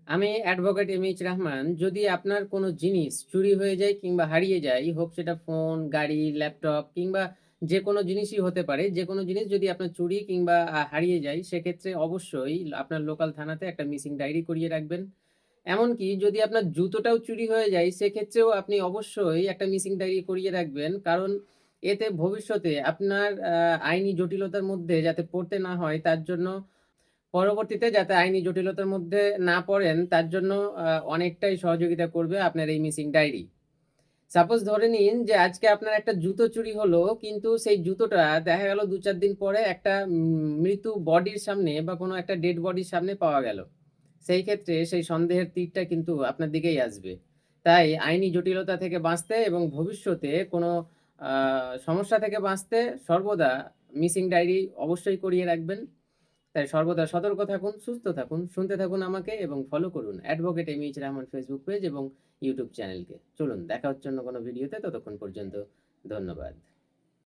আমি advocate MH Rahman. যদি আপনার কোনো জিনিস চুরি হয়ে যায় কিংবা হারিয়ে যায়, হোক সেটা ফোন, গাড়ি, ল্যাপটপ কিংবা যেকোনো জিনিসই হতে পারে। যেকোনো জিনিস যদি আপনার চুরি কিংবা হারিয়ে যায়, সেক্ষেত্রে অবশ্যই আপনার লোকাল থানাতে একটা মিসিং ডায়েরি করিয়ে রাখবেন। এমনকি যদি আপনার জুতোটাও চুরি হয়ে যায়, সেক্ষেত্রেও আপনি অবশ্যই একটা মিসিং ডায়েরি করিয়ে রাখবেন। কারণ এতে ভবিষ্যতে আপনার আইনি জটিলতার মধ্যে যাতে পড়তে না হয়, তার জন্য পরবর্তীতে যাতে আইনি জটিলতার মধ্যে না পড়েন, তার জন্য অনেকটাই সহযোগিতা করবে আপনার এই মিসিং ডায়েরি। সাপোজ ধরে নিন যে আজকে আপনার একটা জুতো চুরি হলো, কিন্তু সেই জুতোটা দেখা গেল ২-৪ দিন পরে একটা মৃত বডির সামনে বা কোনো একটা ডেড বডির সামনে পাওয়া গেল। সেই ক্ষেত্রে সেই সন্দেহের তীরটা কিন্তু আপনার দিকেই আসবে। তাই আইনি জটিলতা থেকে বাঁচতে এবং ভবিষ্যতে কোনো আ সমস্যা থেকে বাঁচতে সর্বদা মিসিং ডায়েরি অবশ্যই করিয়ে রাখবেন। তাই সর্বদা সতর্ক থাকুন, সুস্থ থাকুন, শুনতে থাকুন আমাকে এবং ফলো করুন advocate MH Rahman Facebook page এবং ইউটিউব চ্যানেলকে। চলুন দেখা হচ্ছে অন্য কোনো ভিডিওতে, ততক্ষণ পর্যন্ত ধন্যবাদ।